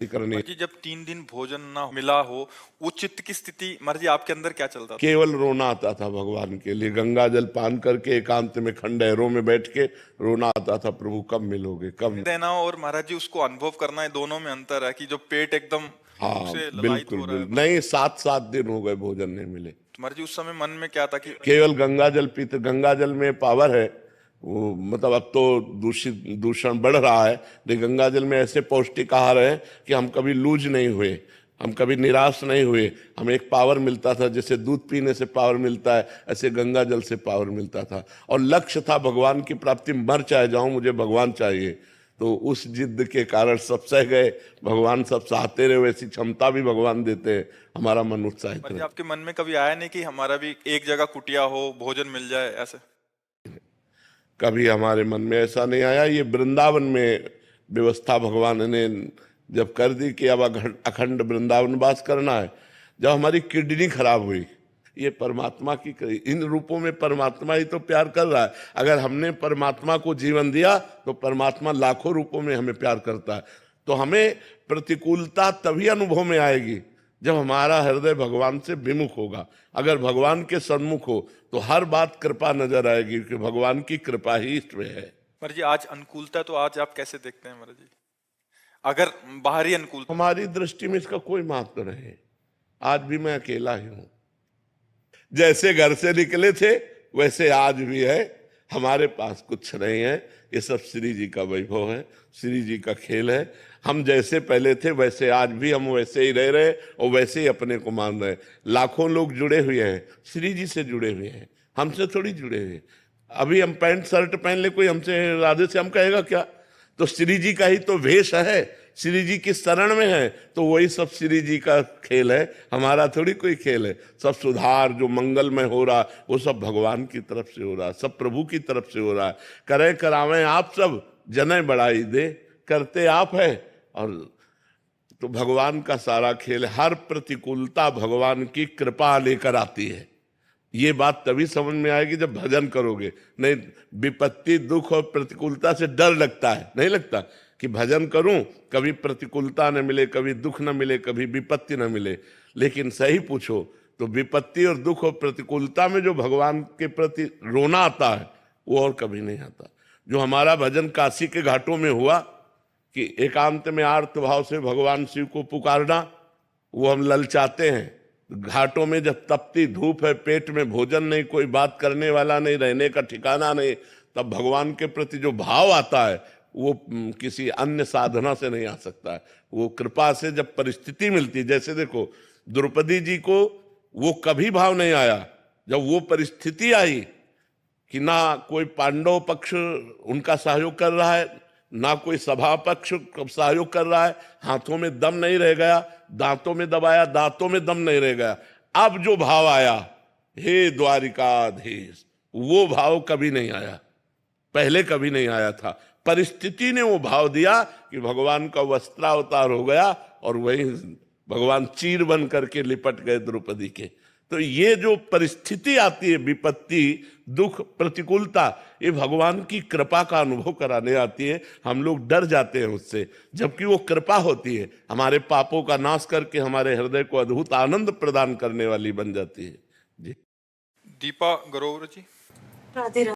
करनी। जी जब 3 दिन भोजन ना मिला हो, वो चित्त की स्थिति महाराज जी आपके अंदर क्या चलता था? केवल रोना आता था भगवान के लिए, गंगा जल पान करके एकांत में खंडहरों में बैठ के रोना आता था, प्रभु कब मिलोगे कब। देना और महाराज जी उसको अनुभव करना है, दोनों में अंतर है कि जो पेट एकदम भूख हाँ से ललायित बिल्कुल हो रहा है। बिल्कुल, नहीं 7-7 दिन हो गए भोजन नहीं मिले। तो महाराज जी उस समय मन में क्या था कि केवल गंगा जल पीते, गंगा जल में पावर है वो, मतलब अब तो दूषण बढ़ रहा है, लेकिन गंगा जल में ऐसे पौष्टिक आहार है कि हम कभी लूज नहीं हुए, हम कभी निराश नहीं हुए, हमें एक पावर मिलता था। जैसे दूध पीने से पावर मिलता है, ऐसे गंगा जल से पावर मिलता था। और लक्ष्य था भगवान की प्राप्ति, मर चाहे जाऊं मुझे भगवान चाहिए। तो उस जिद के कारण सब सह गए, भगवान सब सहते रहे, वैसी क्षमता भी भगवान देते हैं, हमारा मन उत्साहित महाराज जी रहे। आपके मन में कभी आया नहीं कि हमारा भी एक जगह कुटिया हो, भोजन मिल जाए ऐसे? कभी हमारे मन में ऐसा नहीं आया। ये वृंदावन में व्यवस्था भगवान ने जब कर दी कि अब अखंड वृंदावन वास करना है, जब हमारी किडनी खराब हुई, ये परमात्मा की करी, इन रूपों में परमात्मा ही तो प्यार कर रहा है। अगर हमने परमात्मा को जीवन दिया तो परमात्मा लाखों रूपों में हमें प्यार करता है। तो हमें प्रतिकूलता तभी अनुभव में आएगी जब हमारा हृदय भगवान से विमुख होगा। अगर भगवान के सन्मुख हो तो हर बात कृपा नजर आएगी, कि भगवान की कृपा ही इसमें है। महाराज जी आज अनुकूलता तो आज आप कैसे देखते हैं महाराज जी, अगर बाहरी अनुकूलता? हमारी दृष्टि में इसका कोई महत्व नहीं है। आज भी मैं अकेला ही हूं, जैसे घर से निकले थे वैसे आज भी है, हमारे पास कुछ नहीं है। ये सब श्री जी का वैभव है, श्री जी का खेल है। हम जैसे पहले थे वैसे आज भी हम वैसे ही रह रहे और वैसे ही अपने को मान रहे। लाखों लोग जुड़े हुए हैं, श्री जी से जुड़े हुए हैं, हमसे थोड़ी जुड़े हुए। अभी हम पैंट शर्ट पहन ले, कोई हमसे राधे श्याम कहेगा क्या? तो श्री जी का ही तो वेश है, श्री जी की शरण में है, तो वही सब श्री जी का खेल है, हमारा थोड़ी कोई खेल है। सब सुधार जो मंगलमय हो रहा वो सब भगवान की तरफ से हो रहा, सब प्रभु की तरफ से हो रहा है। करें करावें आप सब, जने बढ़ाई दे, करते आप है। और तो भगवान का सारा खेल, हर प्रतिकूलता भगवान की कृपा लेकर आती है। ये बात तभी समझ में आएगी जब भजन करोगे। नहीं, विपत्ति दुख और प्रतिकूलता से डर लगता है, नहीं लगता कि भजन करूं कभी प्रतिकूलता न मिले, कभी दुख न मिले, कभी विपत्ति न मिले। लेकिन सही पूछो तो विपत्ति और दुख और प्रतिकूलता में जो भगवान के प्रति रोना आता है वो और कभी नहीं आता। जो हमारा भजन काशी के घाटों में हुआ कि एकांत में आर्त भाव से भगवान शिव को पुकारना, वो हम ललचाते हैं। घाटों में जब तपती धूप है, पेट में भोजन नहीं, कोई बात करने वाला नहीं, रहने का ठिकाना नहीं, तब भगवान के प्रति जो भाव आता है वो किसी अन्य साधना से नहीं आ सकता है। वो कृपा से जब परिस्थिति मिलती, जैसे देखो द्रौपदी जी को वो कभी भाव नहीं आया, जब वो परिस्थिति आई कि ना कोई पांडव पक्ष उनका सहयोग कर रहा है, ना कोई सभा पक्ष सहयोग कर रहा है, हाथों में दम नहीं रह गया, दांतों में दबाया, दांतों में दम नहीं रह गया। अब जो भाव आया, हे द्वारिकाधीश, वो भाव कभी नहीं आया, पहले कभी नहीं आया था। परिस्थिति ने वो भाव दिया कि भगवान का वस्त्रावतार हो गया और वही भगवान चीर बन करके लिपट गए द्रौपदी के। तो ये जो परिस्थिति आती है, विपत्ति दुख प्रतिकूलता, ये भगवान की कृपा का अनुभव कराने आती है। हम लोग डर जाते हैं उससे, जबकि वो कृपा होती है, हमारे पापों का नाश करके हमारे हृदय को अद्भुत आनंद प्रदान करने वाली बन जाती है। जी दीपा गरोवर जी। राधे